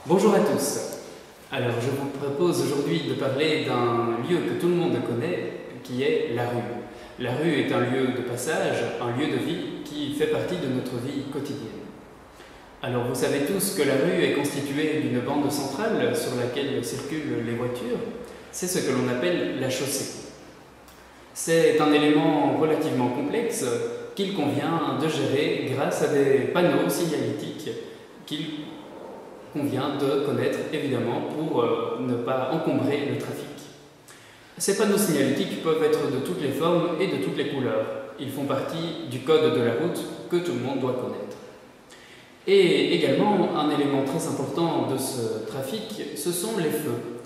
Bonjour à tous. Alors je vous propose aujourd'hui de parler d'un lieu que tout le monde connaît, qui est la rue. La rue est un lieu de passage, un lieu de vie qui fait partie de notre vie quotidienne. Alors vous savez tous que la rue est constituée d'une bande centrale sur laquelle circulent les voitures. C'est ce que l'on appelle la chaussée. C'est un élément relativement complexe qu'il convient de gérer grâce à des panneaux signalétiques qu'il convient de connaître évidemment pour ne pas encombrer le trafic. Ces panneaux signalétiques peuvent être de toutes les formes et de toutes les couleurs. Ils font partie du code de la route que tout le monde doit connaître. Et également, un élément très important de ce trafic, ce sont les feux.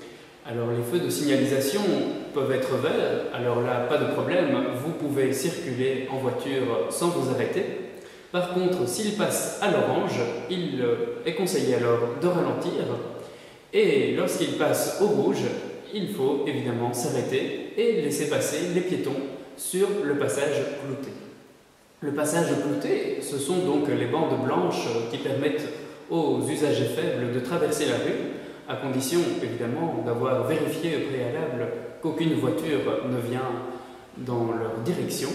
Alors les feux de signalisation peuvent être verts, alors là pas de problème, vous pouvez circuler en voiture sans vous arrêter. Par contre, s'il passe à l'orange, il est conseillé alors de ralentir, et lorsqu'il passe au rouge, il faut évidemment s'arrêter et laisser passer les piétons sur le passage clouté. Le passage clouté, ce sont donc les bandes blanches qui permettent aux usagers faibles de traverser la rue, à condition évidemment d'avoir vérifié au préalable qu'aucune voiture ne vient dans leur direction.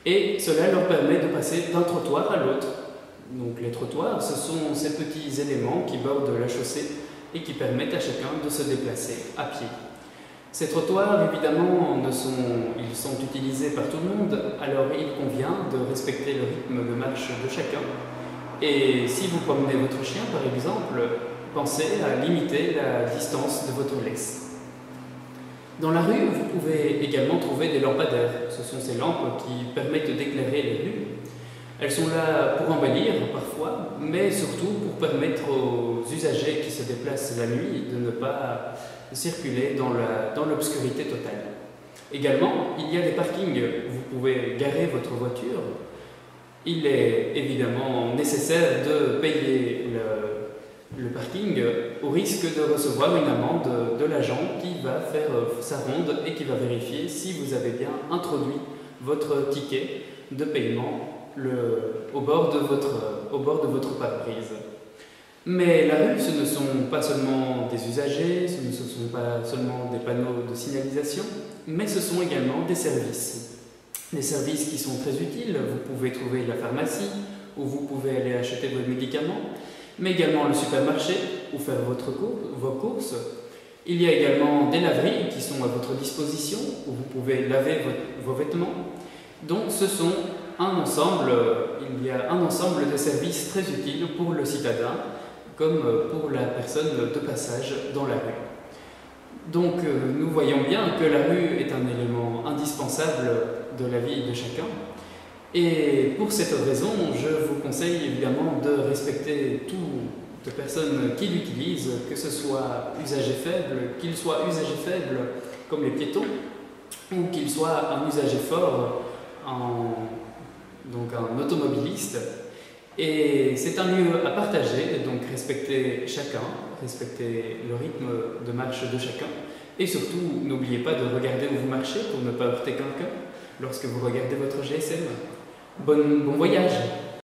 Et cela leur permet de passer d'un trottoir à l'autre. Donc les trottoirs, ce sont ces petits éléments qui bordent la chaussée et qui permettent à chacun de se déplacer à pied. Ces trottoirs, évidemment, ils sont utilisés par tout le monde, alors il convient de respecter le rythme de marche de chacun. Et si vous promenez votre chien, par exemple, pensez à limiter la distance de votre laisse. Dans la rue, vous pouvez également trouver des lampadaires. Ce sont ces lampes qui permettent d'éclairer les rues. Elles sont là pour embellir parfois, mais surtout pour permettre aux usagers qui se déplacent la nuit de ne pas circuler dans l'obscurité totale. Également, il y a des parkings. Vous pouvez garer votre voiture. Il est évidemment nécessaire de payer le parking au risque de recevoir une amende de l'agent qui va faire sa ronde et qui va vérifier si vous avez bien introduit votre ticket de paiement au bord de votre pare-brise. Mais la rue, ce ne sont pas seulement des usagers, ce ne sont pas seulement des panneaux de signalisation, mais ce sont également des services. Des services qui sont très utiles. Vous pouvez trouver la pharmacie, où vous pouvez aller acheter vos médicaments, mais également le supermarché, où faire vos courses. Il y a également des laveries qui sont à votre disposition, où vous pouvez laver vos vêtements. Donc il y a un ensemble de services très utiles pour le citadin, comme pour la personne de passage dans la rue. Donc nous voyons bien que la rue est un élément indispensable de la vie de chacun. Et pour cette raison, je vous conseille évidemment de respecter toutes personnes qui l'utilisent, que ce soit usagers faibles, qu'ils soient usagers faibles comme les piétons, ou qu'ils soient un usager fort, donc un automobiliste. Et c'est un lieu à partager, donc respectez chacun, respectez le rythme de marche de chacun, et surtout n'oubliez pas de regarder où vous marchez pour ne pas heurter quelqu'un lorsque vous regardez votre GSM. Bon voyage!